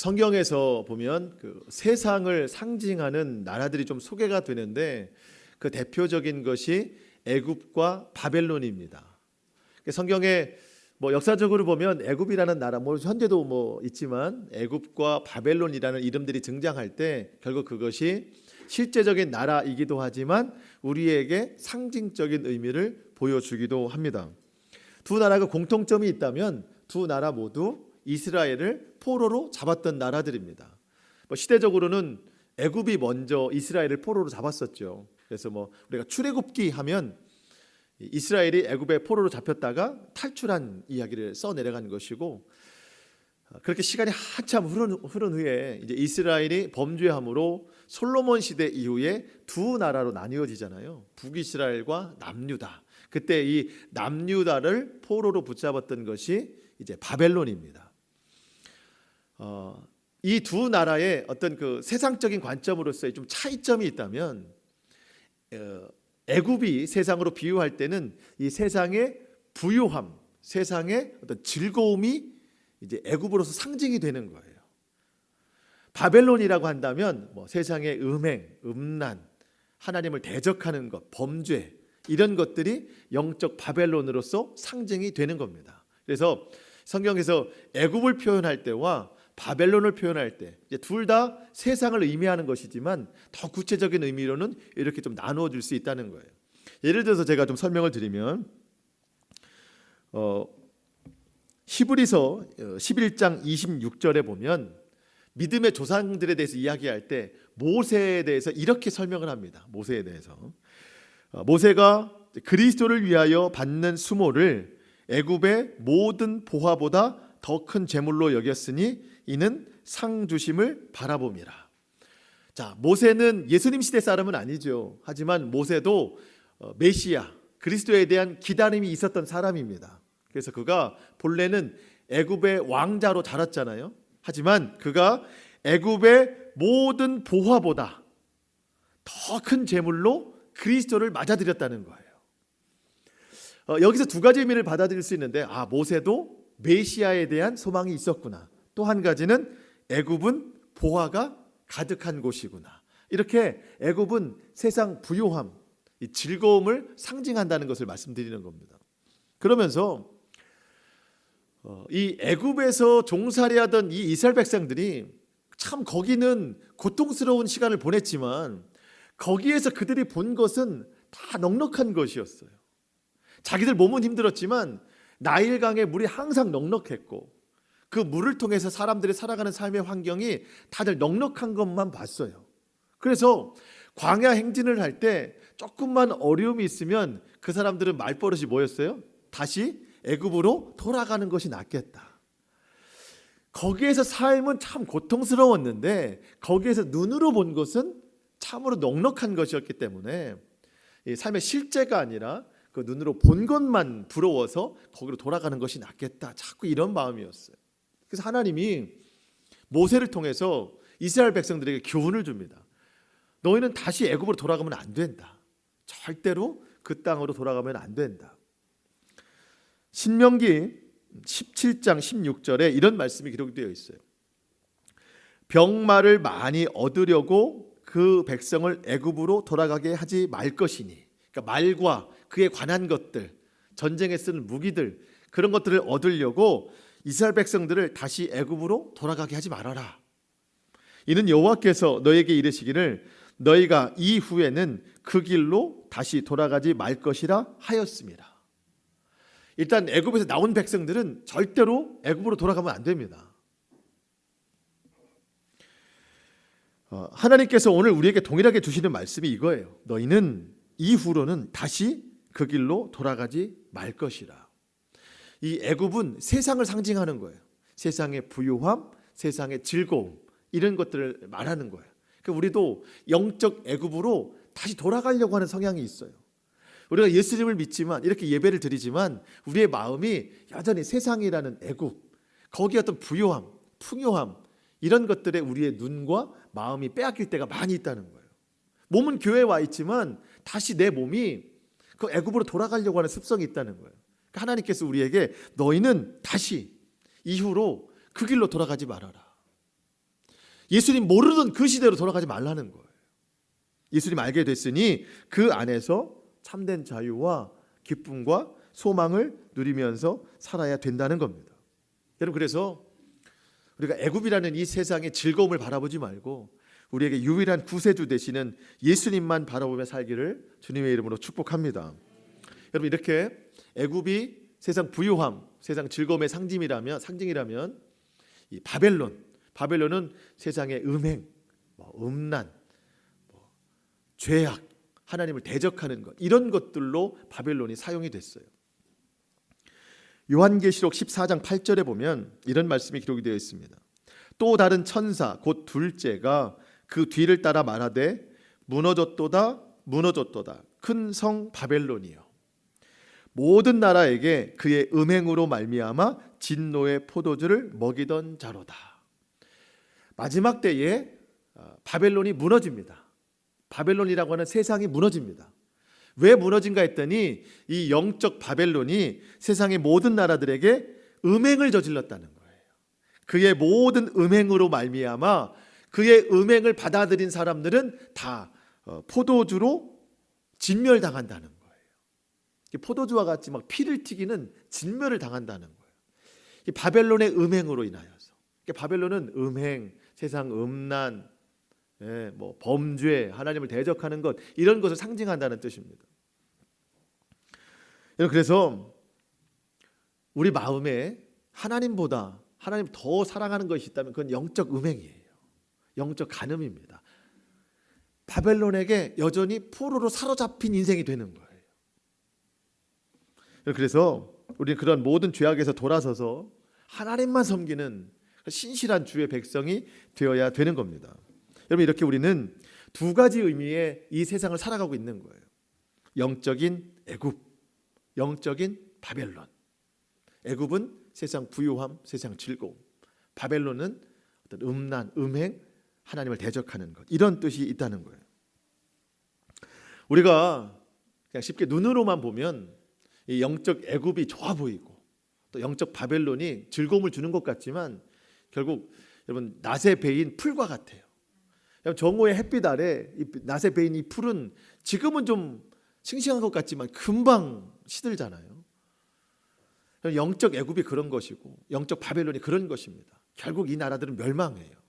성경에서 보면 그 세상을 상징하는 나라들이 좀 소개가 되는데 그 대표적인 것이 애굽과 바벨론입니다. 성경에 역사적으로 보면 애굽이라는 나라, 현재도 있지만 애굽과 바벨론이라는 이름들이 등장할 때 결국 그것이 실제적인 나라이기도 하지만 우리에게 상징적인 의미를 보여주기도 합니다. 두 나라가 공통점이 있다면 두 나라 모두 이스라엘을 포로로 잡았던 나라들입니다. 시대적으로는 애굽이 먼저 이스라엘을 포로로 잡았었죠. 그래서 우리가 출애굽기 하면 이스라엘이 애굽의 포로로 잡혔다가 탈출한 이야기를 써내려간 것이고, 그렇게 시간이 한참 흐른 후에 이제 이스라엘이 범죄함으로 솔로몬 시대 이후에 두 나라로 나뉘어지잖아요. 북이스라엘과 남유다. 그때 이 남유다를 포로로 붙잡았던 것이 이제 바벨론입니다. 이 두 나라의 어떤 그 세상적인 관점으로서의 좀 차이점이 있다면, 애굽이 세상으로 비유할 때는 이 세상의 부요함, 세상의 어떤 즐거움이 이제 애굽으로서 상징이 되는 거예요. 바벨론이라고 한다면 세상의 음행, 음란, 하나님을 대적하는 것, 범죄, 이런 것들이 영적 바벨론으로서 상징이 되는 겁니다. 그래서 성경에서 애굽을 표현할 때와 바벨론을 표현할 때 둘 다 세상을 의미하는 것이지만 더 구체적인 의미로는 이렇게 좀 나누어 줄 수 있다는 거예요. 예를 들어서 제가 좀 설명을 드리면 히브리서 11장 26절에 보면 믿음의 조상들에 대해서 이야기할 때 모세에 대해서 이렇게 설명을 합니다. 모세에 대해서 모세가 그리스도를 위하여 받는 수모를 애굽의 모든 보화보다 더 큰 재물로 여겼으니 이는 상 주심을 바라봄이라. 자, 모세는 예수님 시대 사람은 아니죠. 하지만 모세도 메시아 그리스도에 대한 기다림이 있었던 사람입니다. 그래서 그가 본래는 애굽의 왕자로 자랐잖아요. 하지만 그가 애굽의 모든 보화보다 더 큰 재물로 그리스도를 맞아들였다는 거예요. 여기서 두 가지 의미를 받아들일 수 있는데, 모세도 메시아에 대한 소망이 있었구나. 또 한 가지는 애굽은 보화가 가득한 곳이구나. 이렇게 애굽은 세상 부요함, 이 즐거움을 상징한다는 것을 말씀드리는 겁니다. 그러면서 이 애굽에서 종살이하던 이 이스라엘 백성들이 참 거기는 고통스러운 시간을 보냈지만 거기에서 그들이 본 것은 다 넉넉한 것이었어요. 자기들 몸은 힘들었지만 나일강의 물이 항상 넉넉했고 그 물을 통해서 사람들이 살아가는 삶의 환경이 다들 넉넉한 것만 봤어요. 그래서 광야 행진을 할 때 조금만 어려움이 있으면 그 사람들은 말버릇이 뭐였어요? 다시 애굽으로 돌아가는 것이 낫겠다. 거기에서 삶은 참 고통스러웠는데 거기에서 눈으로 본 것은 참으로 넉넉한 것이었기 때문에 이 삶의 실제가 아니라 그 눈으로 본 것만 부러워서 거기로 돌아가는 것이 낫겠다. 자꾸 이런 마음이었어요. 그래서 하나님이 모세를 통해서 이스라엘 백성들에게 교훈을 줍니다. 너희는 다시 애굽으로 돌아가면 안 된다. 절대로 그 땅으로 돌아가면 안 된다. 신명기 17장 16절에 이런 말씀이 기록되어 있어요. 병마를 많이 얻으려고 그 백성을 애굽으로 돌아가게 하지 말 것이니, 그러니까 말과 그에 관한 것들, 전쟁에 쓰는 무기들, 그런 것들을 얻으려고 이스라엘 백성들을 다시 애굽으로 돌아가게 하지 말아라. 이는 여호와께서 너에게 이르시기를 너희가 이후에는 그 길로 다시 돌아가지 말 것이라 하였습니다. 일단 애굽에서 나온 백성들은 절대로 애굽으로 돌아가면 안 됩니다. 하나님께서 오늘 우리에게 동일하게 주시는 말씀이 이거예요. 너희는 이후로는 다시 그 길로 돌아가지 말 것이라. 이 애굽은 세상을 상징하는 거예요. 세상의 부요함, 세상의 즐거움, 이런 것들을 말하는 거예요. 그러니까 우리도 영적 애굽으로 다시 돌아가려고 하는 성향이 있어요. 우리가 예수님을 믿지만, 이렇게 예배를 드리지만 우리의 마음이 여전히 세상이라는 애굽, 거기 어떤 부요함, 풍요함, 이런 것들에 우리의 눈과 마음이 빼앗길 때가 많이 있다는 거예요. 몸은 교회에 와 있지만 다시 내 몸이 그 애굽으로 돌아가려고 하는 습성이 있다는 거예요. 그러니까 하나님께서 우리에게 너희는 다시 이후로 그 길로 돌아가지 말아라. 예수님 모르던 그 시대로 돌아가지 말라는 거예요. 예수님 알게 됐으니 그 안에서 참된 자유와 기쁨과 소망을 누리면서 살아야 된다는 겁니다. 여러분, 그래서 우리가 애굽이라는 이 세상의 즐거움을 바라보지 말고 우리에게 유일한 구세주 되시는 예수님만 바라보며 살기를 주님의 이름으로 축복합니다. 여러분, 이렇게 애굽이 세상 부유함, 세상 즐거움의 상징이라면 이 바벨론은 세상의 음행, 음란, 죄악, 하나님을 대적하는 것, 이런 것들로 바벨론이 사용이 됐어요. 요한계시록 14장 8절에 보면 이런 말씀이 기록이 되어 있습니다. 또 다른 천사 곧 둘째가 그 뒤를 따라 말하되 무너졌도다 큰 성 바벨론이요 모든 나라에게 그의 음행으로 말미암아 진노의 포도주를 먹이던 자로다. 마지막 때에 바벨론이 무너집니다. 바벨론이라고 하는 세상이 무너집니다. 왜 무너진가 했더니 이 영적 바벨론이 세상의 모든 나라들에게 음행을 저질렀다는 거예요. 그의 모든 음행으로 말미암아 그의 음행을 받아들인 사람들은 다 포도주로 진멸당한다는 거예요. 포도주와 같이 막 피를 튀기는 진멸을 당한다는 거예요. 이 바벨론의 음행으로 인하여서. 바벨론은 음행, 세상 음란, 범죄, 하나님을 대적하는 것, 이런 것을 상징한다는 뜻입니다. 그래서 우리 마음에 하나님보다 하나님 더 사랑하는 것이 있다면 그건 영적 음행이에요. 영적 간음입니다. 바벨론에게 여전히 포로로 사로잡힌 인생이 되는 거예요. 그래서 우리는 그런 모든 죄악에서 돌아서서 하나님만 섬기는 신실한 주의 백성이 되어야 되는 겁니다. 여러분, 이렇게 우리는 두 가지 의미의 이 세상을 살아가고 있는 거예요. 영적인 애굽, 영적인 바벨론. 애굽은 세상 부유함, 세상 즐거움. 바벨론은 어떤 음란, 음행, 하나님을 대적하는 것, 이런 뜻이 있다는 거예요. 우리가 그냥 쉽게 눈으로만 보면 이 영적 애굽이 좋아 보이고 또 영적 바벨론이 즐거움을 주는 것 같지만 결국 여러분 낫에 베인 풀과 같아요. 정오의 햇빛 아래 이 낫에 베인 이 풀은 지금은 좀 싱싱한 것 같지만 금방 시들잖아요. 영적 애굽이 그런 것이고 영적 바벨론이 그런 것입니다. 결국 이 나라들은 멸망해요.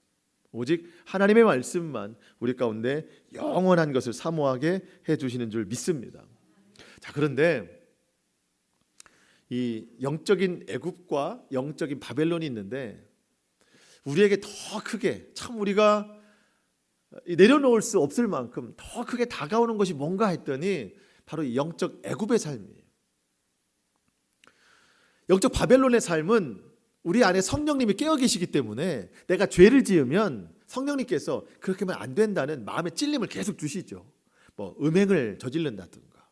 오직 하나님의 말씀만 우리 가운데 영원한 것을 사모하게 해주시는 줄 믿습니다. 자, 그런데 이 영적인 애굽과 영적인 바벨론이 있는데 우리에게 더 크게 참 우리가 내려놓을 수 없을 만큼 더 크게 다가오는 것이 뭔가 했더니 바로 이 영적 애굽의 삶이에요. 영적 바벨론의 삶은 우리 안에 성령님이 깨어 계시기 때문에 내가 죄를 지으면 성령님께서 그렇게 하면 안 된다는 마음의 찔림을 계속 주시죠. 음행을 저지른다든가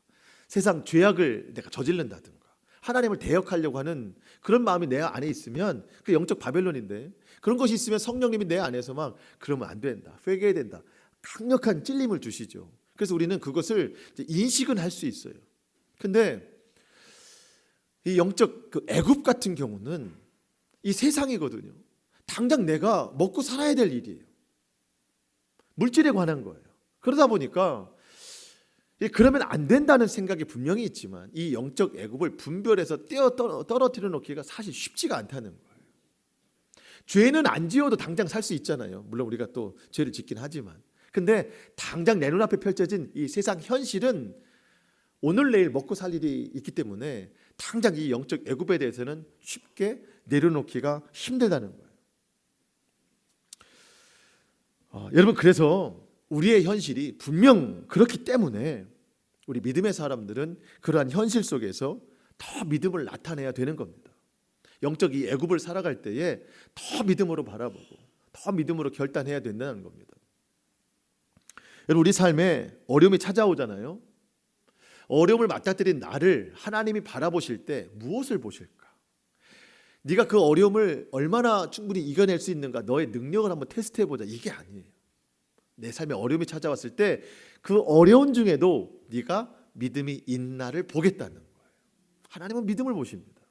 세상 죄악을 내가 저지른다든가 하나님을 대역하려고 하는 그런 마음이 내 안에 있으면 그 영적 바벨론인데, 그런 것이 있으면 성령님이 내 안에서 막 그러면 안 된다, 회개해야 된다, 강력한 찔림을 주시죠. 그래서 우리는 그것을 인식은 할 수 있어요. 근데 이 영적 그 애굽 같은 경우는 이 세상이거든요. 당장 내가 먹고 살아야 될 일이에요. 물질에 관한 거예요. 그러다 보니까 그러면 안 된다는 생각이 분명히 있지만 이 영적 애굽을 분별해서 떨어뜨려 놓기가 사실 쉽지가 않다는 거예요. 죄는 안 지어도 당장 살 수 있잖아요. 물론 우리가 또 죄를 짓긴 하지만, 근데 당장 내 눈앞에 펼쳐진 이 세상 현실은 오늘 내일 먹고 살 일이 있기 때문에 당장 이 영적 애굽에 대해서는 쉽게 내려놓기가 힘들다는 거예요. 여러분, 그래서 우리의 현실이 분명 그렇기 때문에 우리 믿음의 사람들은 그러한 현실 속에서 더 믿음을 나타내야 되는 겁니다. 영적 이 애굽을 살아갈 때에 더 믿음으로 바라보고 더 믿음으로 결단해야 된다는 겁니다. 여러분, 우리 삶에 어려움이 찾아오잖아요. 어려움을 맞닥뜨린 나를 하나님이 바라보실 때 무엇을 보실까? 네가 그 어려움을 얼마나 충분히 이겨낼 수 있는가, 너의 능력을 한번 테스트해보자, 이게 아니에요. 내 삶에 어려움이 찾아왔을 때 그 어려운 중에도 네가 믿음이 있나를 보겠다는 거예요. 하나님은 믿음을 보십니다.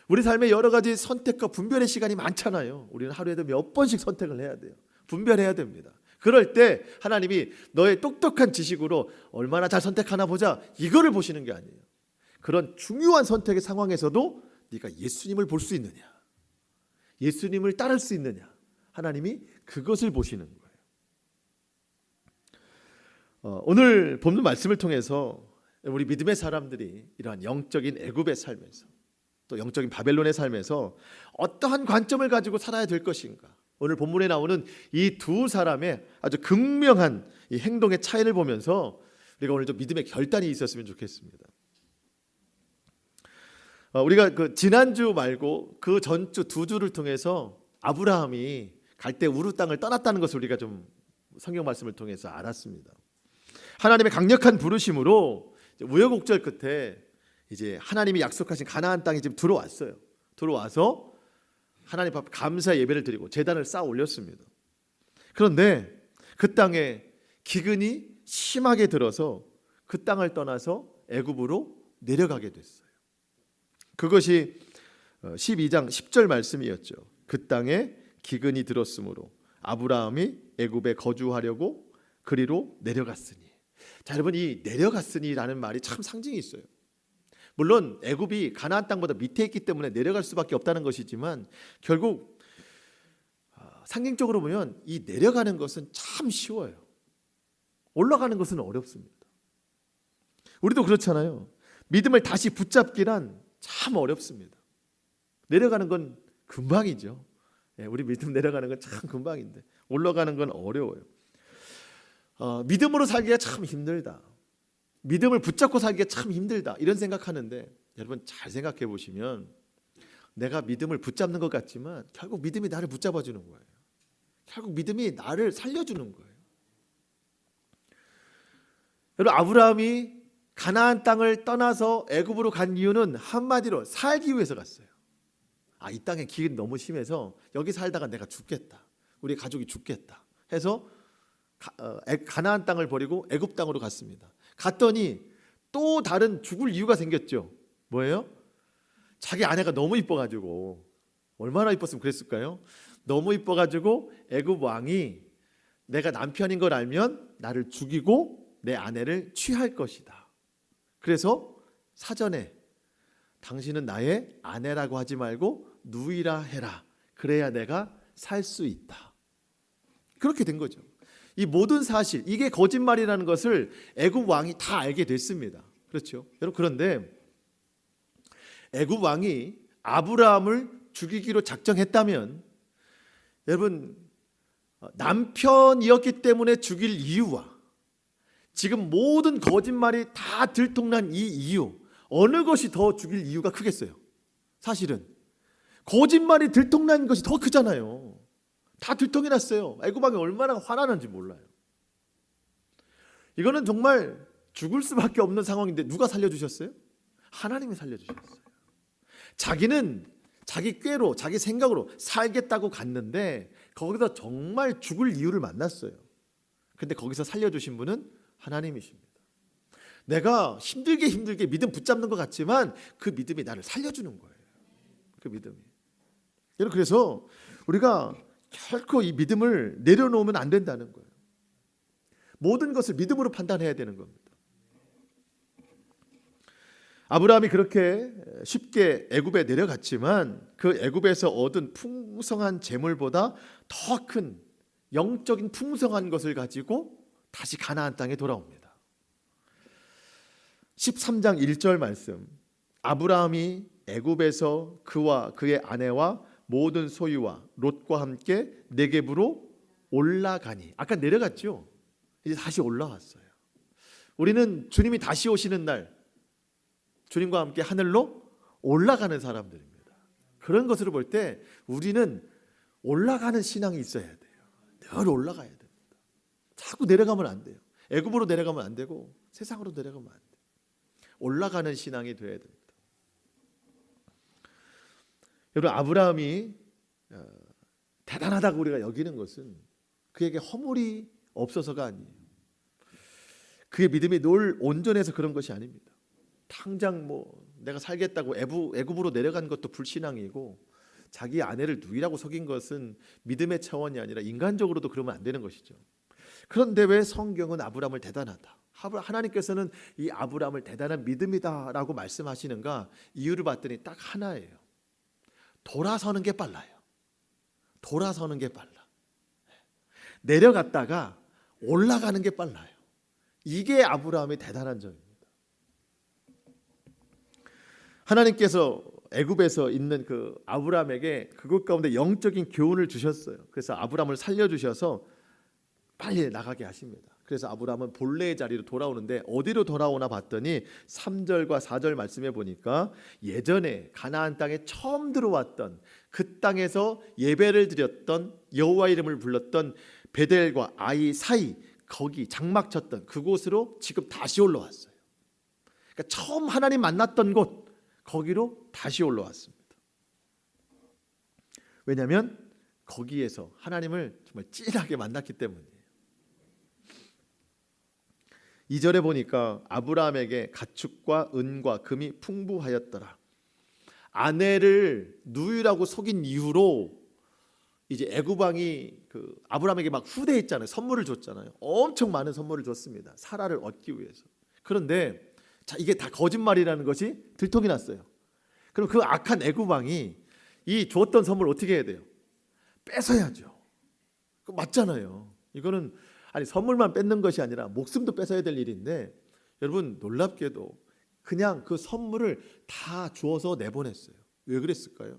우리 삶에 여러 가지 선택과 분별의 시간이 많잖아요. 우리는 하루에도 몇 번씩 선택을 해야 돼요. 분별해야 됩니다. 그럴 때 하나님이 너의 똑똑한 지식으로 얼마나 잘 선택하나 보자, 이거를 보시는 게 아니에요. 그런 중요한 선택의 상황에서도 네가 예수님을 볼 수 있느냐, 예수님을 따를 수 있느냐, 하나님이 그것을 보시는 거예요. 오늘 본문 말씀을 통해서 우리 믿음의 사람들이 이러한 영적인 애굽의 삶에서, 또 영적인 바벨론의 삶에서 어떠한 관점을 가지고 살아야 될 것인가, 오늘 본문에 나오는 이 두 사람의 아주 극명한 이 행동의 차이를 보면서 우리가 오늘 좀 믿음의 결단이 있었으면 좋겠습니다. 우리가 그 지난주 말고 그 전주 두 주를 통해서 아브라함이 갈대 우르 땅을 떠났다는 것을 우리가 좀 성경 말씀을 통해서 알았습니다. 하나님의 강력한 부르심으로 우여곡절 끝에 이제 하나님이 약속하신 가나안 땅에 지금 들어왔어요. 들어와서 하나님 앞에 감사 예배를 드리고 제단을 쌓아 올렸습니다. 그런데 그 땅에 기근이 심하게 들어서 그 땅을 떠나서 애굽으로 내려가게 됐어요. 그것이 12장 10절 말씀이었죠. 그 땅에 기근이 들었으므로 아브라함이 애굽에 거주하려고 그리로 내려갔으니. 자, 여러분, 이 내려갔으니라는 말이 참 상징이 있어요. 물론 애굽이 가나안 땅보다 밑에 있기 때문에 내려갈 수밖에 없다는 것이지만 결국 상징적으로 보면 이 내려가는 것은 참 쉬워요. 올라가는 것은 어렵습니다. 우리도 그렇잖아요. 믿음을 다시 붙잡기란 참 어렵습니다. 내려가는 건 금방이죠. 우리 믿음 내려가는 건 참 금방인데 올라가는 건 어려워요. 믿음으로 살기가 참 힘들다, 믿음을 붙잡고 살기가 참 힘들다, 이런 생각하는데 여러분 잘 생각해 보시면 내가 믿음을 붙잡는 것 같지만 결국 믿음이 나를 붙잡아 주는 거예요. 결국 믿음이 나를 살려주는 거예요. 여러분, 아브라함이 가나안 땅을 떠나서 애굽으로 간 이유는 한마디로 살기 위해서 갔어요. 이 땅에 기근이 너무 심해서 여기 살다가 내가 죽겠다, 우리 가족이 죽겠다 해서 가나안 땅을 버리고 애굽 땅으로 갔습니다. 갔더니 또 다른 죽을 이유가 생겼죠. 뭐예요? 자기 아내가 너무 이뻐가지고, 얼마나 이뻤으면 그랬을까요? 너무 이뻐가지고 애굽 왕이 내가 남편인 걸 알면 나를 죽이고 내 아내를 취할 것이다. 그래서 사전에 당신은 나의 아내라고 하지 말고 누이라 해라. 그래야 내가 살 수 있다. 그렇게 된 거죠. 이 모든 사실, 이게 거짓말이라는 것을 애굽 왕이 다 알게 됐습니다. 그렇죠? 여러분, 그런데 애굽 왕이 아브라함을 죽이기로 작정했다면, 여러분, 남편이었기 때문에 죽일 이유와 지금 모든 거짓말이 다 들통난 이 이유, 어느 것이 더 죽일 이유가 크겠어요? 사실은 거짓말이 들통난 것이 더 크잖아요. 다 들통이 났어요. 애굽 왕이 얼마나 화나는지 몰라요. 이거는 정말 죽을 수밖에 없는 상황인데 누가 살려주셨어요? 하나님이 살려주셨어요. 자기는 자기 꾀로, 자기 생각으로 살겠다고 갔는데 거기서 정말 죽을 이유를 만났어요. 근데 거기서 살려주신 분은 하나님이십니다. 내가 힘들게 믿음 붙잡는 것 같지만 그 믿음이 나를 살려주는 거예요. 그 믿음이. 여러분, 그래서 우리가 결코 이 믿음을 내려놓으면 안 된다는 거예요. 모든 것을 믿음으로 판단해야 되는 겁니다. 아브라함이 그렇게 쉽게 애굽에 내려갔지만 그 애굽에서 얻은 풍성한 재물보다 더 큰 영적인 풍성한 것을 가지고 다시 가나안 땅에 돌아옵니다. 13장 1절 말씀, 아브라함이 애굽에서 그와 그의 아내와 모든 소유와 롯과 함께 네겝으로 올라가니. 아까 내려갔죠? 이제 다시 올라왔어요. 우리는 주님이 다시 오시는 날 주님과 함께 하늘로 올라가는 사람들입니다. 그런 것으로 볼 때 우리는 올라가는 신앙이 있어야 돼요. 늘 올라가야 됩니다. 자꾸 내려가면 안 돼요. 애굽으로 내려가면 안 되고 세상으로 내려가면 안 돼요. 올라가는 신앙이 돼야 됩니다. 여러분, 아브라함이 대단하다고 우리가 여기는 것은 그에게 허물이 없어서가 아니에요. 그의 믿음이 늘 온전해서 그런 것이 아닙니다. 당장 내가 살겠다고 애굽으로 내려간 것도 불신앙이고 자기 아내를 누이라고 속인 것은 믿음의 차원이 아니라 인간적으로도 그러면 안 되는 것이죠. 그런데 왜 성경은 아브라함을 대단하다, 하나님께서는 이 아브라함을 대단한 믿음이다라고 말씀하시는가? 이유를 봤더니 딱 하나예요. 돌아서는 게 빨라요. 돌아서는 게 빨라. 내려갔다가 올라가는 게 빨라요. 이게 아브라함의 대단한 점입니다. 하나님께서 애굽에서 있는 그 아브라함에게 그것 가운데 영적인 교훈을 주셨어요. 그래서 아브라함을 살려주셔서 빨리 나가게 하십니다. 그래서 아브라함은 본래의 자리로 돌아오는데 어디로 돌아오나 봤더니 3절과 4절 말씀해 보니까 예전에 가나안 땅에 처음 들어왔던 그 땅에서 예배를 드렸던 여호와 이름을 불렀던 베델과 아이 사이, 거기 장막 쳤던 그곳으로 지금 다시 올라왔어요. 그러니까 처음 하나님 만났던 곳, 거기로 다시 올라왔습니다. 왜냐하면 거기에서 하나님을 정말 찐하게 만났기 때문이에요. 2절에 보니까 아브라함에게 가축과 은과 금이 풍부하였더라. 아내를 누이라고 속인 이후로 이제 애굽 왕이 그 아브라함에게 막 후대했잖아요. 선물을 줬잖아요. 엄청 많은 선물을 줬습니다. 사라를 얻기 위해서. 그런데 자, 이게 다 거짓말이라는 것이 들통이 났어요. 그럼 그 악한 애굽 왕이 이 줬던 선물 어떻게 해야 돼요? 뺏어야죠. 그 맞잖아요. 이거는 아니 선물만 뺏는 것이 아니라 목숨도 뺏어야 될 일인데, 여러분 놀랍게도 그냥 그 선물을 다 주어서 내보냈어요. 왜 그랬을까요?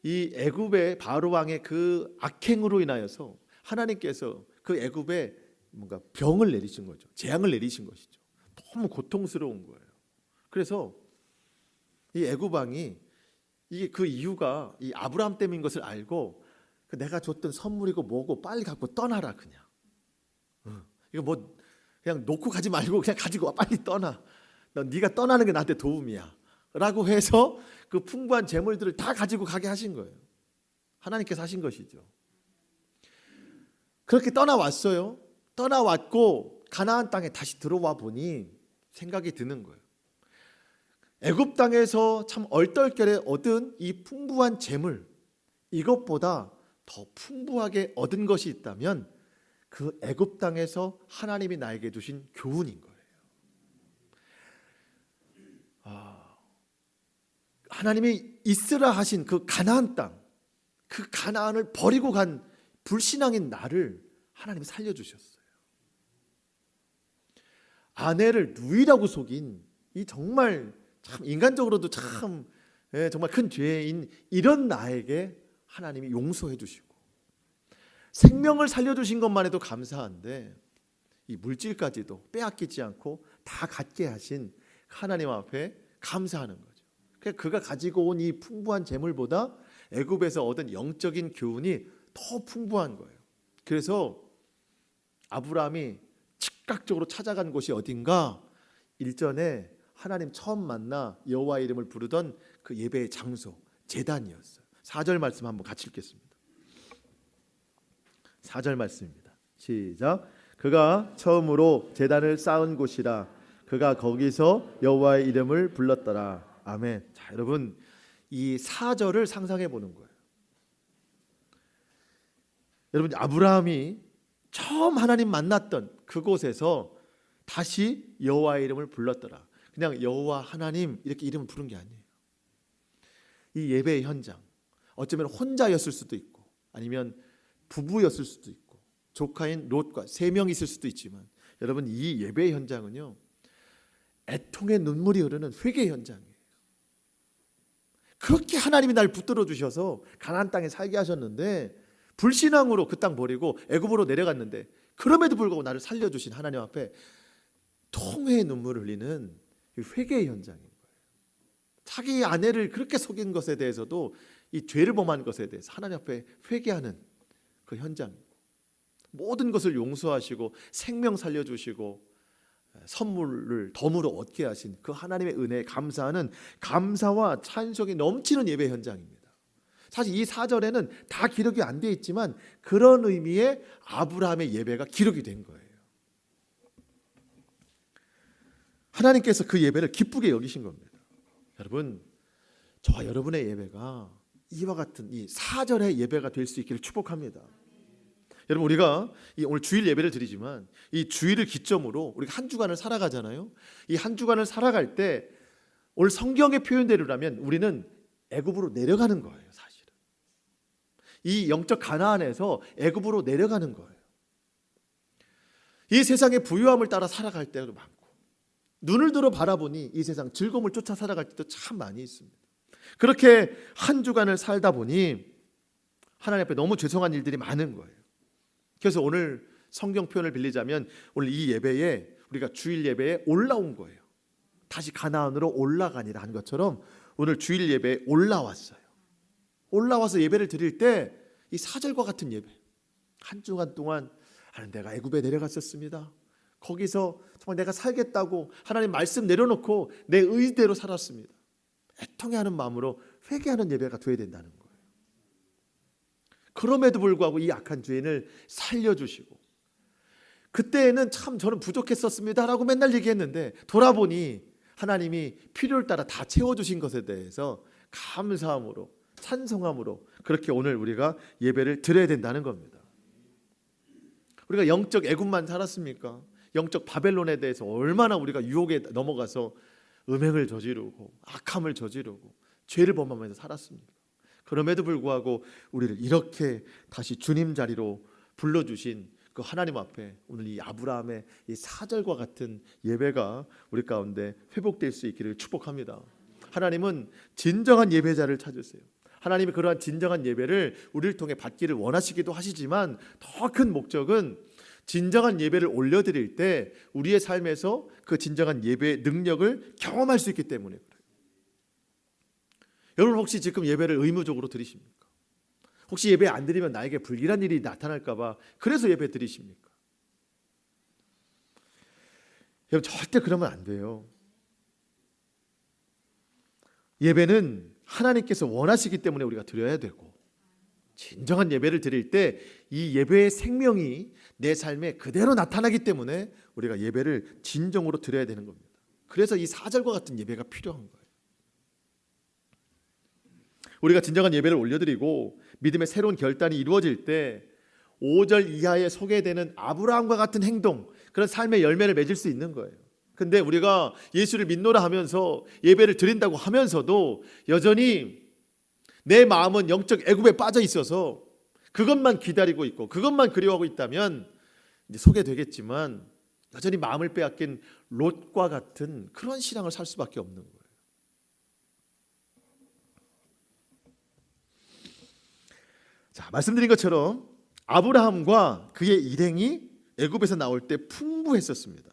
이 애굽의 바로 왕의 그 악행으로 인하여서 하나님께서 그 애굽에 뭔가 병을 내리신 거죠. 재앙을 내리신 것이죠. 너무 고통스러운 거예요. 그래서 이 애굽 왕이 이게 그 이유가 이 아브라함 때문인 것을 알고 내가 줬던 선물이고 뭐고 빨리 갖고 떠나라 그냥. 이거 뭐 그냥 놓고 가지 말고 그냥 가지고 와, 빨리 떠나. 네가 떠나는 게 나한테 도움이야. 라고 해서 그 풍부한 재물들을 다 가지고 가게 하신 거예요. 하나님께서 하신 것이죠. 그렇게 떠나왔어요. 떠나왔고 가나안 땅에 다시 들어와 보니 생각이 드는 거예요. 애굽 땅에서 참 얼떨결에 얻은 이 풍부한 재물, 이것보다 더 풍부하게 얻은 것이 있다면 그 애굽 땅에서 하나님이 나에게 주신 교훈인 거예요. 하나님이 있으라 하신 그 가나안 땅, 그 가나안을 버리고 간 불신앙인 나를 하나님이 살려주셨어요. 아내를 누이라고 속인 이 정말 참 인간적으로도 참 정말 큰 죄인 이런 나에게 하나님이 용서해 주시고 생명을 살려주신 것만 해도 감사한데 이 물질까지도 빼앗기지 않고 다 갖게 하신 하나님 앞에 감사하는 거죠. 그가 가지고 온 이 풍부한 재물보다 애굽에서 얻은 영적인 교훈이 더 풍부한 거예요. 그래서 아브라함이 즉각적으로 찾아간 곳이 어딘가? 일전에 하나님 처음 만나 여호와 이름을 부르던 그 예배의 장소 제단이었어요. 4절 말씀 한번 같이 읽겠습니다. 4절 말씀입니다. 시작. 그가 처음으로 제단을 쌓은 곳이라. 그가 거기서 여호와의 이름을 불렀더라. 아멘. 자, 여러분 이 4절을 상상해 보는 거예요. 여러분 아브라함이 처음 하나님 만났던 그곳에서 다시 여호와의 이름을 불렀더라. 그냥 여호와 하나님 이렇게 이름을 부른 게 아니에요. 이 예배의 현장, 어쩌면 혼자였을 수도 있고 아니면 부부였을 수도 있고 조카인 롯과 3명 있을 수도 있지만, 여러분 이 예배의 현장은요 애통의 눈물이 흐르는 회개의 현장이에요. 그렇게 하나님이 날 붙들어 주셔서 가나안 땅에 살게 하셨는데 불신앙으로 그 땅 버리고 애굽으로 내려갔는데 그럼에도 불구하고 나를 살려주신 하나님 앞에 통회의 눈물을 흘리는 회개의 현장인 거예요. 자기 아내를 그렇게 속인 것에 대해서도 이 죄를 범한 것에 대해서 하나님 앞에 회개하는 그 현장이고, 모든 것을 용서하시고 생명 살려주시고 선물을 덤으로 얻게 하신 그 하나님의 은혜에 감사하는 감사와 찬송이 넘치는 예배 현장입니다. 사실 이 4절에는 다 기록이 안 되어 있지만 그런 의미의 아브라함의 예배가 기록이 된 거예요. 하나님께서 그 예배를 기쁘게 여기신 겁니다. 여러분, 저와 여러분의 예배가 이와 같은 이 사절의 예배가 될 수 있기를 축복합니다. 여러분, 우리가 오늘 주일 예배를 드리지만 이 주일을 기점으로 우리가 한 주간을 살아가잖아요. 이 한 주간을 살아갈 때 오늘 성경의 표현대로라면 우리는 애굽으로 내려가는 거예요. 사실은 이 영적 가나안에서 애굽으로 내려가는 거예요. 이 세상의 부유함을 따라 살아갈 때도 많고, 눈을 들어 바라보니 이 세상 즐거움을 쫓아 살아갈 때도 참 많이 있습니다. 그렇게 한 주간을 살다 보니 하나님 앞에 너무 죄송한 일들이 많은 거예요. 그래서 오늘 성경 표현을 빌리자면 오늘 이 예배에, 우리가 주일 예배에 올라온 거예요. 다시 가나안으로 올라가니라 한 것처럼 오늘 주일 예배에 올라왔어요. 올라와서 예배를 드릴 때 이 사절과 같은 예배, 한 주간 동안 내가 애굽에 내려갔었습니다. 거기서 정말 내가 살겠다고 하나님 말씀 내려놓고 내 의대로 살았습니다. 애통해하는 마음으로 회개하는 예배가 되어야 된다는 거예요. 그럼에도 불구하고 이 악한 죄인을 살려주시고, 그때에는 참 저는 부족했었습니다 라고 맨날 얘기했는데 돌아보니 하나님이 필요를 따라 다 채워주신 것에 대해서 감사함으로, 찬송함으로 그렇게 오늘 우리가 예배를 드려야 된다는 겁니다. 우리가 영적 애굽만 살았습니까? 영적 바벨론에 대해서 얼마나 우리가 유혹에 넘어가서 음행을 저지르고 악함을 저지르고 죄를 범하면서 살았습니까? 그럼에도 불구하고 우리를 이렇게 다시 주님 자리로 불러주신 그 하나님 앞에 오늘 이 아브라함의 이 사절과 같은 예배가 우리 가운데 회복될 수 있기를 축복합니다. 하나님은 진정한 예배자를 찾으세요. 하나님이 그러한 진정한 예배를 우리를 통해 받기를 원하시기도 하시지만 더 큰 목적은 진정한 예배를 올려드릴 때 우리의 삶에서 그 진정한 예배의 능력을 경험할 수 있기 때문에 그래요. 여러분, 혹시 지금 예배를 의무적으로 드리십니까? 혹시 예배 안 드리면 나에게 불길한 일이 나타날까 봐 그래서 예배 드리십니까? 여러분, 절대 그러면 안 돼요. 예배는 하나님께서 원하시기 때문에 우리가 드려야 되고, 진정한 예배를 드릴 때 이 예배의 생명이 내 삶에 그대로 나타나기 때문에 우리가 예배를 진정으로 드려야 되는 겁니다. 그래서 이 사절과 같은 예배가 필요한 거예요. 우리가 진정한 예배를 올려드리고 믿음의 새로운 결단이 이루어질 때 5절 이하에 소개되는 아브라함과 같은 행동, 그런 삶의 열매를 맺을 수 있는 거예요. 근데 우리가 예수를 믿노라 하면서 예배를 드린다고 하면서도 여전히 내 마음은 영적 애굽에 빠져 있어서 그것만 기다리고 있고 그것만 그리워하고 있다면 이제 소개되겠지만 여전히 마음을 빼앗긴 롯과 같은 그런 신앙을 살 수밖에 없는 거예요. 자, 말씀드린 것처럼 아브라함과 그의 일행이 애굽에서 나올 때 풍부했었습니다.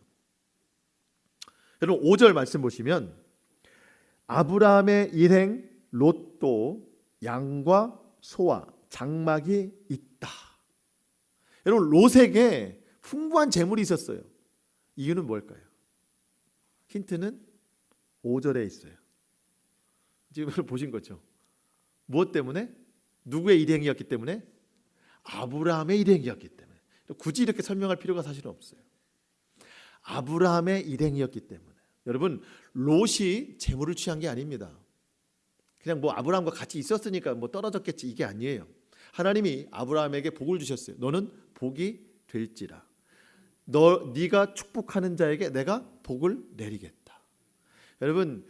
여러분, 5절 말씀 보시면 아브라함의 일행 롯도 양과 소와 장막이 있다. 여러분, 롯에게 풍부한 재물이 있었어요. 이유는 뭘까요? 힌트는 5절에 있어요. 지금 보신 거죠? 무엇 때문에? 누구의 일행이었기 때문에? 아브라함의 일행이었기 때문에. 굳이 이렇게 설명할 필요가 사실은 없어요. 아브라함의 일행이었기 때문에. 여러분, 롯이 재물을 취한 게 아닙니다. 그냥 뭐 아브라함과 같이 있었으니까 뭐 떨어졌겠지, 이게 아니에요. 하나님이 아브라함에게 복을 주셨어요. 너는 복이 될지라. 네가 축복하는 자에게 내가 복을 내리겠다. 여러분,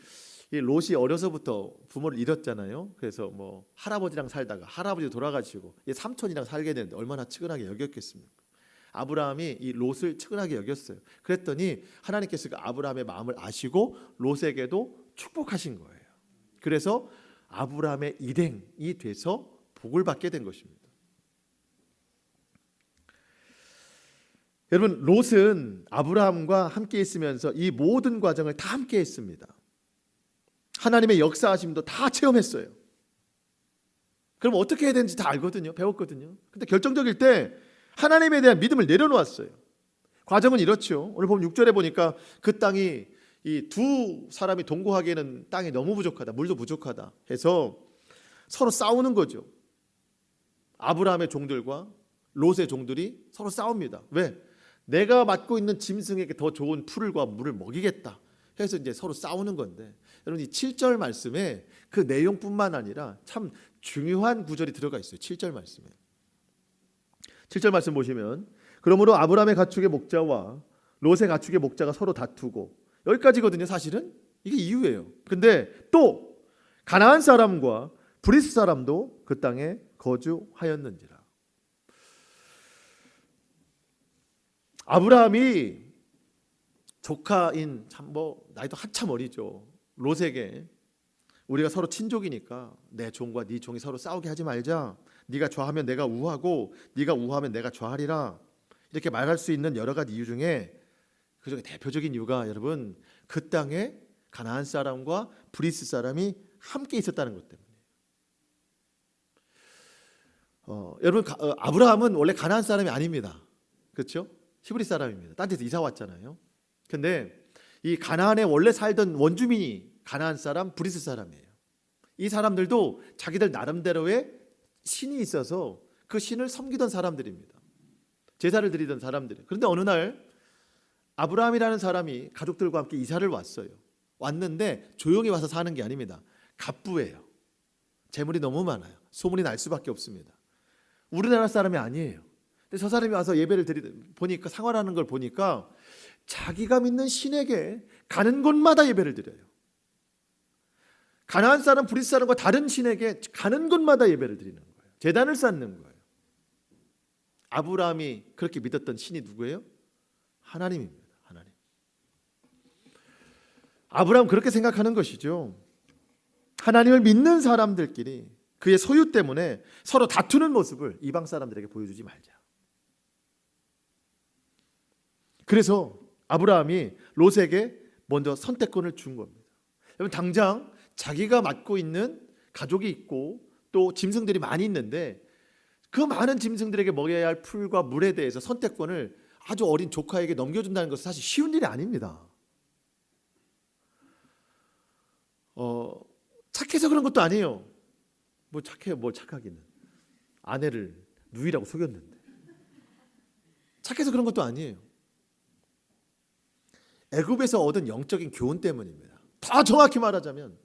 이 롯이 어려서부터 부모를 잃었잖아요. 그래서 뭐 할아버지랑 살다가 할아버지 돌아가시고 삼촌이랑 살게 되는데 얼마나 측은하게 여겼겠습니까? 아브라함이 이 롯을 측은하게 여겼어요. 그랬더니 하나님께서 그 아브라함의 마음을 아시고 롯에게도 축복하신 거예요. 그래서 아브라함의 일행이 돼서 복을 받게 된 것입니다. 여러분, 롯은 아브라함과 함께 있으면서 이 모든 과정을 다 함께 했습니다. 하나님의 역사하심도 다 체험했어요. 그럼 어떻게 해야 되는지 다 알거든요. 배웠거든요. 근데 결정적일 때 하나님에 대한 믿음을 내려놓았어요. 과정은 이렇죠. 오늘 보면 6절에 보니까 그 땅이 이 두 사람이 동거하기에는 땅이 너무 부족하다, 물도 부족하다 해서 서로 싸우는 거죠. 아브라함의 종들과 롯의 종들이 서로 싸웁니다. 왜? 내가 맡고 있는 짐승에게 더 좋은 풀과 물을 먹이겠다. 해서 이제 서로 싸우는 건데, 여러분 이 7절 말씀에 그 내용뿐만 아니라 참 중요한 구절이 들어가 있어요. 7절 말씀에. 7절 말씀 보시면 그러므로 아브라함의 가축의 목자와 롯의 가축의 목자가 서로 다투고, 여기까지거든요. 사실은 이게 이유예요. 근데 또 가나안 사람과 브리스 사람도 그 땅에 거주하였는지라. 아브라함이 조카인 참 나이도 한참 어리죠. 롯에게 우리가 서로 친족이니까 내 종과 네 종이 서로 싸우게 하지 말자. 네가 좌하면 내가 우하고 네가 우하면 내가 좌하리라. 이렇게 말할 수 있는 여러 가지 이유 중에 그중에 대표적인 이유가 여러분 그 땅에 가나안 사람과 브리스 사람이 함께 있었다는 것 때문에. 여러분 아브라함은 원래 가나안 사람이 아닙니다. 그렇죠? 히브리 사람입니다. 딴 데서 이사 왔잖아요. 근데 이 가나안에 원래 살던 원주민이 가나안 사람, 브리스 사람이에요. 이 사람들도 자기들 나름대로의 신이 있어서 그 신을 섬기던 사람들입니다. 제사를 드리던 사람들이에요. 그런데 어느 날 아브라함이라는 사람이 가족들과 함께 이사를 왔어요. 왔는데 조용히 와서 사는 게 아닙니다. 갑부예요. 재물이 너무 많아요. 소문이 날 수밖에 없습니다. 우리나라 사람이 아니에요. 근데 저 사람이 와서 예배를 보니까 생활하는 걸 보니까 자기가 믿는 신에게 가는 곳마다 예배를 드려요. 가나안 사람, 브리스 사람과 다른 신에게 가는 곳마다 예배를 드리는 거예요. 제단을 쌓는 거예요. 아브라함이 그렇게 믿었던 신이 누구예요? 하나님입니다. 하나님. 아브라함 그렇게 생각하는 것이죠. 하나님을 믿는 사람들끼리 그의 소유 때문에 서로 다투는 모습을 이방 사람들에게 보여주지 말자. 그래서 아브라함이 롯에게 먼저 선택권을 준 겁니다. 여러분 당장 자기가 맡고 있는 가족이 있고 또 짐승들이 많이 있는데 그 많은 짐승들에게 먹여야 할 풀과 물에 대해서 선택권을 아주 어린 조카에게 넘겨준다는 것은 사실 쉬운 일이 아닙니다. 착해서 그런 것도 아니에요. 뭐 착해요, 뭘 착하기는. 아내를 누이라고 속였는데. 착해서 그런 것도 아니에요. 애굽에서 얻은 영적인 교훈 때문입니다. 더 정확히 말하자면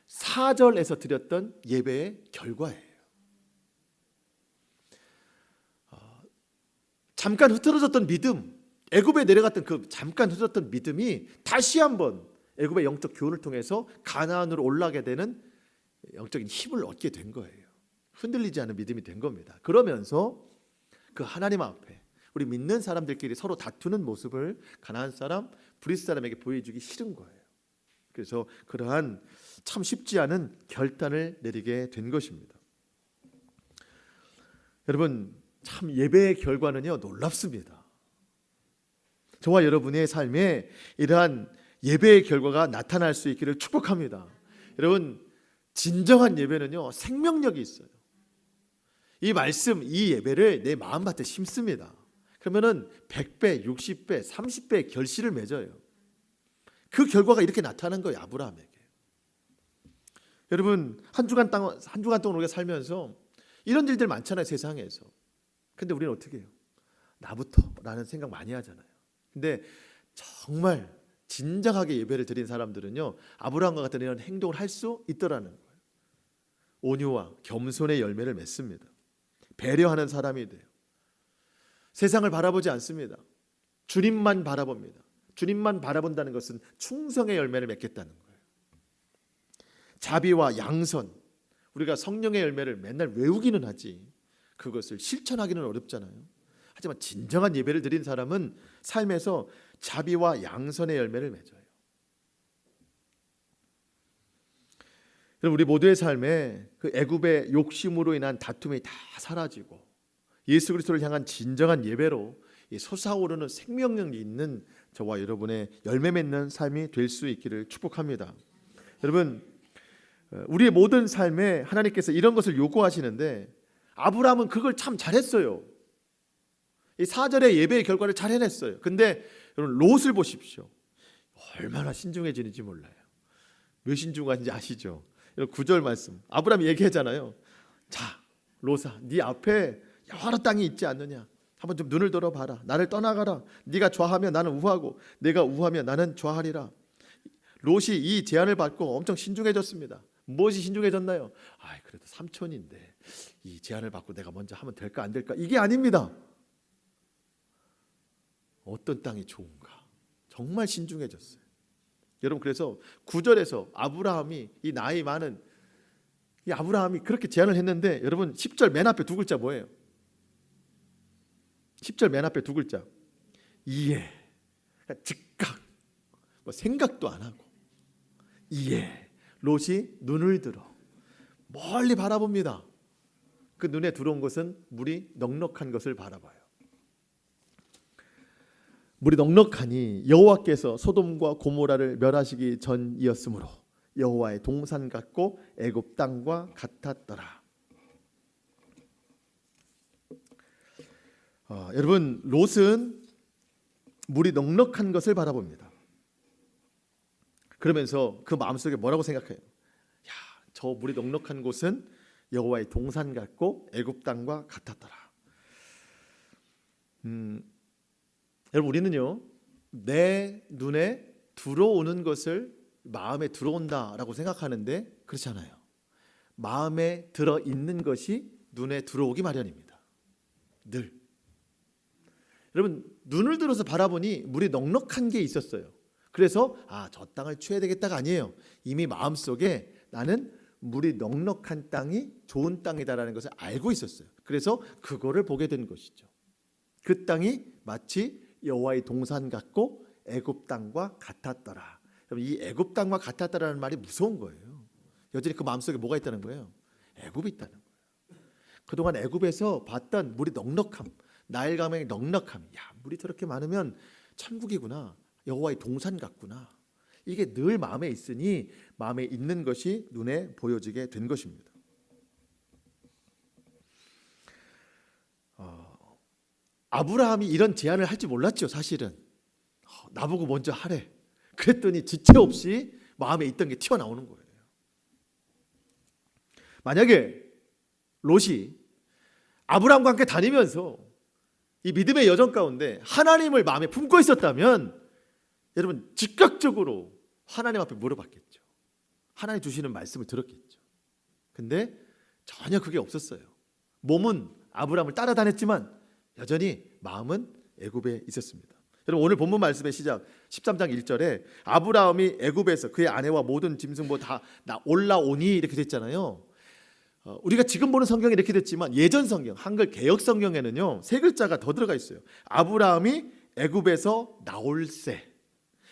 사절에서 드렸던 예배의 결과예요. 잠깐 흐트러졌던 믿음, 애굽에 내려갔던 그 잠깐 흐트러졌던 믿음이 다시 한번 애굽의 영적 교훈을 통해서 가나안으로 올라가게 되는 영적인 힘을 얻게 된 거예요. 흔들리지 않은 믿음이 된 겁니다. 그러면서 그 하나님 앞에 우리 믿는 사람들끼리 서로 다투는 모습을 가나안 사람, 브리스 사람에게 보여주기 싫은 거예요. 그래서 그러한 참 쉽지 않은 결단을 내리게 된 것입니다. 여러분 참 예배의 결과는요 놀랍습니다. 저와 여러분의 삶에 이러한 예배의 결과가 나타날 수 있기를 축복합니다. 여러분 진정한 예배는요 생명력이 있어요. 이 말씀, 이 예배를 내 마음밭에 심습니다. 그러면은 100배, 60배, 30배의 결실을 맺어요. 그 결과가 이렇게 나타난 거예요. 아브라함에게. 여러분 한 주간 동안 우리가 살면서 이런 일들 많잖아요. 세상에서. 근데 우리는 어떻게 해요? 나부터 라는 생각 많이 하잖아요. 근데 정말 진정하게 예배를 드린 사람들은요 아브라함과 같은 이런 행동을 할 수 있더라는 거예요. 온유와 겸손의 열매를 맺습니다. 배려하는 사람이 돼요. 세상을 바라보지 않습니다. 주님만 바라봅니다. 주님만 바라본다는 것은 충성의 열매를 맺겠다는 거예요. 자비와 양선, 우리가 성령의 열매를 맨날 외우기는 하지 그것을 실천하기는 어렵잖아요. 하지만 진정한 예배를 드린 사람은 삶에서 자비와 양선의 열매를 맺어요. 우리 모두의 삶에 그 애굽의 욕심으로 인한 다툼이 다 사라지고 예수 그리스도를 향한 진정한 예배로 솟아오르는 생명력이 있는 저와 여러분의 열매 맺는 삶이 될 수 있기를 축복합니다. 여러분 우리의 모든 삶에 하나님께서 이런 것을 요구하시는데 아브라함은 그걸 참 잘했어요. 이 4절의 예배의 결과를 잘 해냈어요. 근데 여러분 롯을 보십시오. 얼마나 신중해지는지 몰라요. 몇 신중한지 아시죠? 9절 말씀 아브라함이 얘기하잖아요. 자 롯아 네 앞에 여러 땅이 있지 않느냐. 한번 좀 눈을 들어봐라. 나를 떠나가라. 네가 좌하면 나는 우하고 내가 우하면 나는 좌하리라. 롯이 이 제안을 받고 엄청 신중해졌습니다. 무엇이 신중해졌나요? 그래도 삼촌인데 이 제안을 받고 내가 먼저 하면 될까 안 될까? 이게 아닙니다. 어떤 땅이 좋은가? 정말 신중해졌어요. 여러분, 그래서 9절에서 아브라함이 이 나이 많은 이 아브라함이 그렇게 제안을 했는데, 여러분 10절 맨 앞에 두 글자 뭐예요? 10절 맨 앞에 두 글자 이해. 그러니까 즉각, 뭐 생각도 안 하고 이해. 롯이 눈을 들어 멀리 바라봅니다. 그 눈에 들어온 것은 물이 넉넉한 것을 바라봐요. 물이 넉넉하니 여호와께서 소돔과 고모라를 멸하시기 전이었으므로 여호와의 동산 같고 애굽 땅과 같았더라. 여러분, 롯은 물이 넉넉한 것을 바라봅니다. 그러면서 그 마음속에 뭐라고 생각해요? 저 물이 넉넉한 곳은 여호와의 동산 같고 애굽 땅과 같았더라. 여러분, 우리는요, 내 눈에 들어오는 것을 마음에 들어온다라고 생각하는데 그렇지 않아요. 마음에 들어있는 것이 눈에 들어오기 마련입니다. 늘. 여러분, 눈을 들어서 바라보니 물이 넉넉한 게 있었어요. 그래서 저 땅을 취해야 되겠다가 아니에요. 이미 마음속에 나는 물이 넉넉한 땅이 좋은 땅이다라는 것을 알고 있었어요. 그래서 그거를 보게 된 것이죠. 그 땅이 마치 여호와의 동산 같고 애굽 땅과 같았더라. 이 애굽 땅과 같았다라는 말이 무서운 거예요. 여전히 그 마음속에 뭐가 있다는 거예요? 애굽이 있다는 거예요. 그동안 애굽에서 봤던 물이 넉넉함, 나일 강의 넉넉함, 물이 저렇게 많으면 천국이구나, 여호와의 동산 같구나, 이게 늘 마음에 있으니 마음에 있는 것이 눈에 보여지게 된 것입니다. 아브라함이 이런 제안을 할지 몰랐죠. 사실은 나보고 먼저 하래. 그랬더니 지체 없이 마음에 있던 게 튀어나오는 거예요. 만약에 롯이 아브라함과 함께 다니면서 이 믿음의 여정 가운데 하나님을 마음에 품고 있었다면, 여러분 즉각적으로 하나님 앞에 물어봤겠죠. 하나님 주시는 말씀을 들었겠죠. 근데 전혀 그게 없었어요. 몸은 아브라함을 따라다녔지만 여전히 마음은 애굽에 있었습니다. 여러분, 오늘 본문 말씀의 시작 13장 1절에 아브라함이 애굽에서 그의 아내와 모든 짐승보 다 올라오니 이렇게 됐잖아요. 우리가 지금 보는 성경이 이렇게 됐지만 예전 성경, 한글 개역 성경에는요, 세 글자가 더 들어가 있어요. 아브라함이 애굽에서 나올새.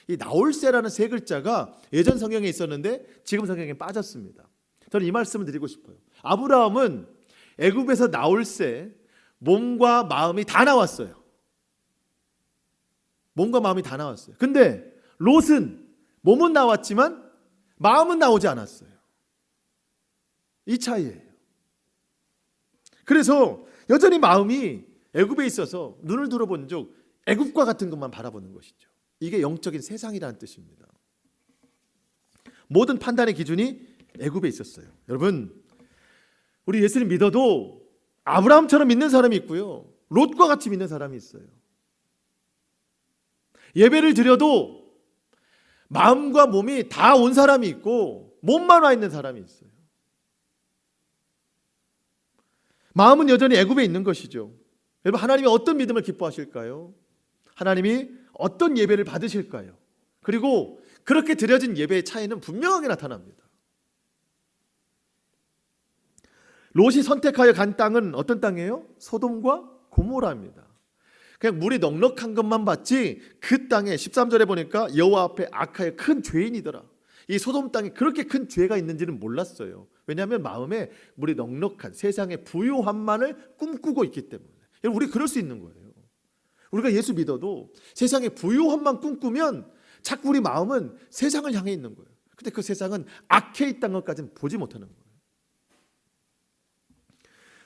이 나올새라는 세 글자가 예전 성경에 있었는데 지금 성경에 빠졌습니다. 저는 이 말씀을 드리고 싶어요. 아브라함은 애굽에서 나올새, 몸과 마음이 다 나왔어요. 몸과 마음이 다 나왔어요. 근데 롯은 몸은 나왔지만 마음은 나오지 않았어요. 이 차이예요. 그래서 여전히 마음이 애굽에 있어서 눈을 들어본 적 애굽과 같은 것만 바라보는 것이죠. 이게 영적인 세상이라는 뜻입니다. 모든 판단의 기준이 애굽에 있었어요. 여러분, 우리 예수님 믿어도 아브라함처럼 믿는 사람이 있고요, 롯과 같이 믿는 사람이 있어요. 예배를 드려도 마음과 몸이 다 온 사람이 있고 몸만 와 있는 사람이 있어요. 마음은 여전히 애굽에 있는 것이죠. 여러분, 하나님이 어떤 믿음을 기뻐하실까요? 하나님이 어떤 예배를 받으실까요? 그리고 그렇게 드려진 예배의 차이는 분명하게 나타납니다. 롯이 선택하여 간 땅은 어떤 땅이에요? 소돔과 고모라입니다. 그냥 물이 넉넉한 것만 봤지 그 땅에 13절에 보니까 여호와 앞에 악하여 큰 죄인이더라. 이 소돔 땅에 그렇게 큰 죄가 있는지는 몰랐어요. 왜냐하면 마음에 물이 넉넉한 세상의 부요함만을 꿈꾸고 있기 때문에. 여러분, 우리 그럴 수 있는 거예요. 우리가 예수 믿어도 세상의 부요함만 꿈꾸면 자꾸 우리 마음은 세상을 향해 있는 거예요. 근데 그 세상은 악해 있다는 것까지는 보지 못하는 거예요.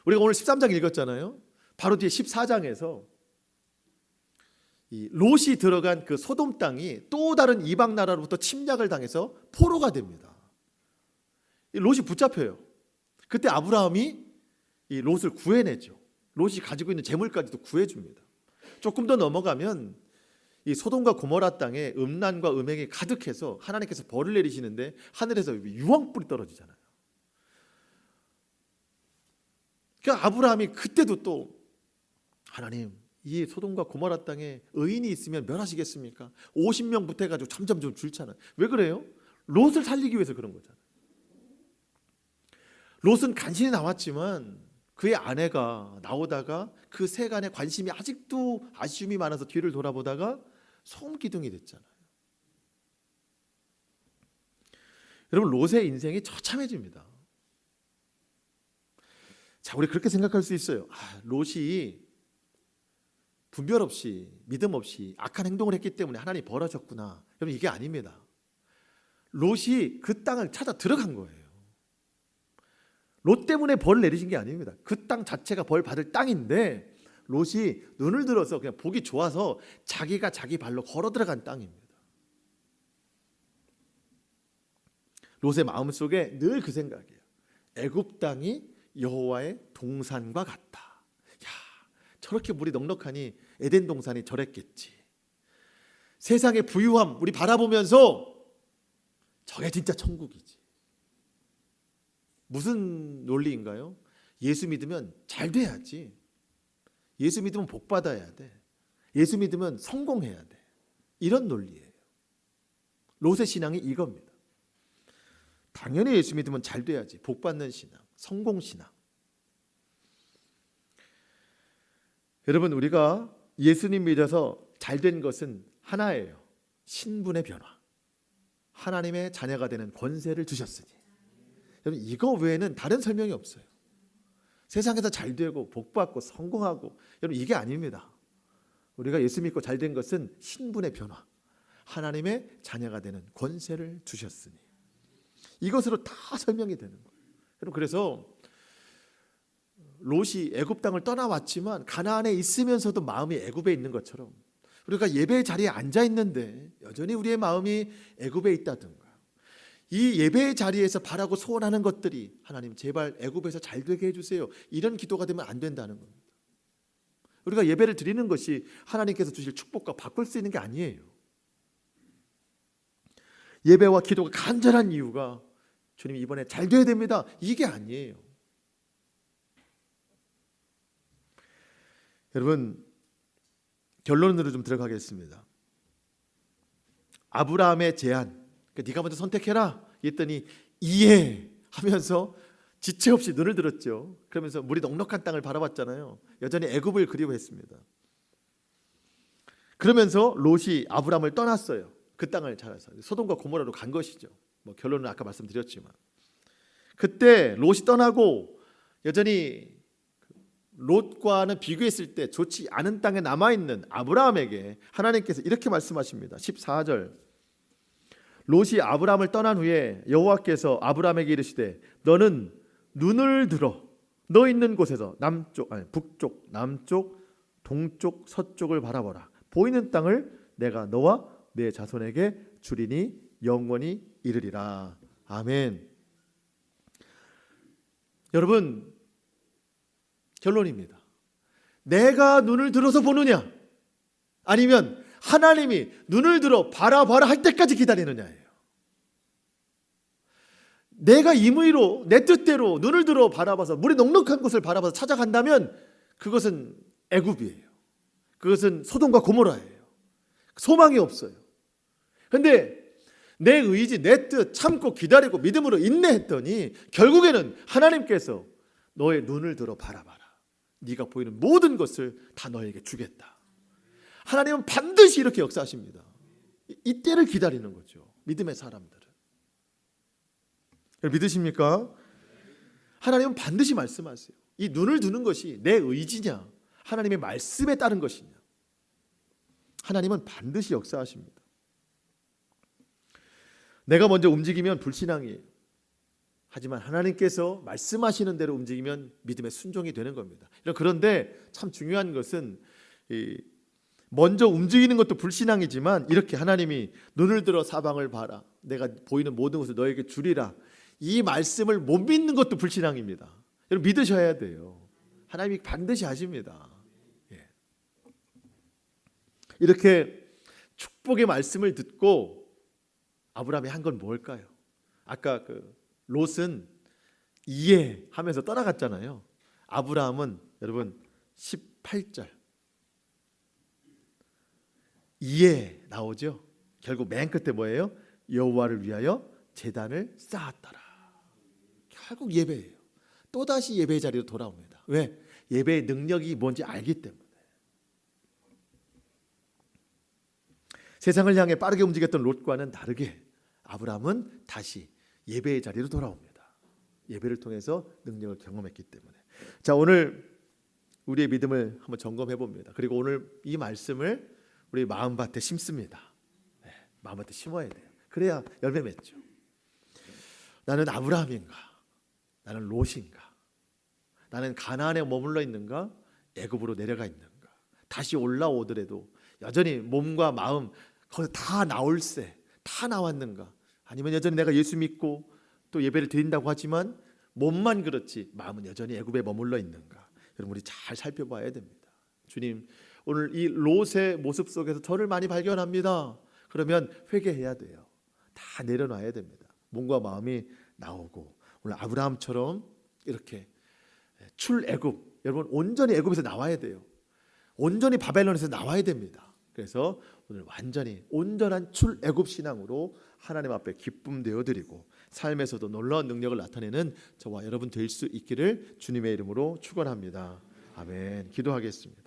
우리가 오늘 13장 읽었잖아요. 바로 뒤에 14장에서 이 롯이 들어간 그 소돔 땅이 또 다른 이방 나라로부터 침략을 당해서 포로가 됩니다. 이 롯이 붙잡혀요. 그때 아브라함이 이 롯을 구해내죠. 롯이 가지고 있는 재물까지도 구해줍니다. 조금 더 넘어가면 이 소돔과 고모라 땅에 음란과 음행이 가득해서 하나님께서 벌을 내리시는데 하늘에서 유황불이 떨어지잖아요. 그러니까 아브라함이 그때도 또 하나님, 이 소돔과 고모라 땅에 의인이 있으면 멸하시겠습니까? 50명 부태가지고 점점 좀 줄잖아요. 왜 그래요? 롯을 살리기 위해서 그런 거잖아요. 롯은 간신히 나왔지만 그의 아내가 나오다가 그 세간에 관심이 아직도 아쉬움이 많아서 뒤를 돌아보다가 소음기둥이 됐잖아요. 여러분, 롯의 인생이 처참해집니다. 자, 우리 그렇게 생각할 수 있어요. 롯이 분별 없이, 믿음 없이 악한 행동을 했기 때문에 하나님이 벌하셨구나. 여러분, 이게 아닙니다. 롯이 그 땅을 찾아 들어간 거예요. 롯 때문에 벌을 내리신 게 아닙니다. 그 땅 자체가 벌 받을 땅인데 롯이 눈을 들어서 그냥 보기 좋아서 자기가 자기 발로 걸어 들어간 땅입니다. 롯의 마음속에 늘 그 생각이에요. 애굽 땅이 여호와의 동산과 같다. 야, 저렇게 물이 넉넉하니 에덴 동산이 저랬겠지. 세상의 부유함 우리 바라보면서 저게 진짜 천국이지. 무슨 논리인가요? 예수 믿으면 잘 돼야지. 예수 믿으면 복 받아야 돼. 예수 믿으면 성공해야 돼. 이런 논리예요. 롯의 신앙이 이겁니다. 당연히 예수 믿으면 잘 돼야지. 복 받는 신앙, 성공 신앙. 여러분, 우리가 예수님 믿어서 잘 된 것은 하나예요. 신분의 변화. 하나님의 자녀가 되는 권세를 주셨으니. 여러분, 이거 외에는 다른 설명이 없어요. 세상에서 잘 되고 복 받고 성공하고, 여러분, 이게 아닙니다. 우리가 예수 믿고 잘 된 것은 신분의 변화, 하나님의 자녀가 되는 권세를 주셨으니. 이것으로 다 설명이 되는 거예요. 여러분, 그래서 롯이 애굽 땅을 떠나왔지만 가나안에 있으면서도 마음이 애굽에 있는 것처럼 우리가 예배의 자리에 앉아 있는데 여전히 우리의 마음이 애굽에 있다든가, 이 예배의 자리에서 바라고 소원하는 것들이 하나님 제발 애굽에서 잘 되게 해주세요, 이런 기도가 되면 안 된다는 겁니다. 우리가 예배를 드리는 것이 하나님께서 주실 축복과 바꿀 수 있는 게 아니에요. 예배와 기도가 간절한 이유가 주님 이번에 잘 돼야 됩니다, 이게 아니에요. 여러분, 결론으로 좀 들어가겠습니다. 아브라함의 제안, 그러니까 네가 먼저 선택해라 했더니 이해하면서 지체 없이 눈을 들었죠. 그러면서 물이 넉넉한 땅을 바라봤잖아요. 여전히 애굽을 그리워했습니다. 그러면서 롯이 아브라함을 떠났어요. 그 땅을 찾아서 소돔과 고모라로 간 것이죠. 뭐 결론은 아까 말씀드렸지만, 그때 롯이 떠나고 여전히 롯과는 비교했을 때 좋지 않은 땅에 남아있는 아브라함에게 하나님께서 이렇게 말씀하십니다. 14절, 롯이 아브라함을 떠난 후에 여호와께서 아브라함에게 이르시되 너는 눈을 들어 너 있는 곳에서 북쪽, 남쪽, 동쪽, 서쪽을 바라보라. 보이는 땅을 내가 너와 내 자손에게 주리니 영원히 이르리라. 아멘. 여러분, 결론입니다. 내가 눈을 들어서 보느냐, 아니면 하나님이 눈을 들어 바라봐라 할 때까지 기다리느냐예요. 내가 임의로 내 뜻대로 눈을 들어 바라봐서 물이 넉넉한 곳을 바라봐서 찾아간다면 그것은 애굽이에요. 그것은 소돔과 고모라예요. 소망이 없어요. 그런데 내 의지, 내 뜻 참고 기다리고 믿음으로 인내했더니 결국에는 하나님께서 너의 눈을 들어 바라봐라. 네가 보이는 모든 것을 다 너에게 주겠다. 하나님은 반드시 이렇게 역사하십니다. 이때를 기다리는 거죠, 믿음의 사람들은. 믿으십니까? 하나님은 반드시 말씀하세요. 이 눈을 두는 것이 내 의지냐, 하나님의 말씀에 따른 것이냐, 하나님은 반드시 역사하십니다. 내가 먼저 움직이면 불신앙이에요. 하지만 하나님께서 말씀하시는 대로 움직이면 믿음의 순종이 되는 겁니다. 그런데 참 중요한 것은 먼저 움직이는 것도 불신앙이지만 이렇게 하나님이 눈을 들어 사방을 봐라, 내가 보이는 모든 것을 너에게 주리라, 이 말씀을 못 믿는 것도 불신앙입니다. 여러분, 믿으셔야 돼요. 하나님이 반드시 하십니다. 이렇게 축복의 말씀을 듣고 아브라함이 한 건 뭘까요? 아까 그 롯은 이해하면서 떠나갔잖아요. 아브라함은 여러분 18절 이해 나오죠. 결국 맨 끝에 뭐예요? 여호와를 위하여 제단을 쌓았더라. 결국 예배예요. 또다시 예배의 자리로 돌아옵니다. 왜? 예배의 능력이 뭔지 알기 때문에. 세상을 향해 빠르게 움직였던 롯과는 다르게 아브라함은 다시 예배의 자리로 돌아옵니다. 예배를 통해서 능력을 경험했기 때문에. 자, 오늘 우리의 믿음을 한번 점검해 봅니다. 그리고 오늘 이 말씀을 우리 마음밭에 심습니다. 네, 마음밭에 심어야 돼요. 그래야 열매 맺죠. 나는 아브라함인가? 나는 롯인가? 나는 가나안에 머물러 있는가? 애굽으로 내려가 있는가? 다시 올라오더라도 여전히 몸과 마음 거기서 다 나올세 다 나왔는가? 아니면 여전히 내가 예수 믿고 또 예배를 드린다고 하지만 몸만 그렇지 마음은 여전히 애굽에 머물러 있는가? 여러분 우리 잘 살펴봐야 됩니다. 주님, 오늘 이 롯의 모습 속에서 저를 많이 발견합니다. 그러면 회개해야 돼요. 다 내려놔야 됩니다. 몸과 마음이 나오고 오늘 아브라함처럼 이렇게 출애굽, 여러분 온전히 애굽에서 나와야 돼요. 온전히 바벨론에서 나와야 됩니다. 그래서 오늘 완전히 온전한 출애굽 신앙으로 하나님 앞에 기쁨 되어드리고 삶에서도 놀라운 능력을 나타내는 저와 여러분 될 수 있기를 주님의 이름으로 축원합니다. 아멘. 기도하겠습니다.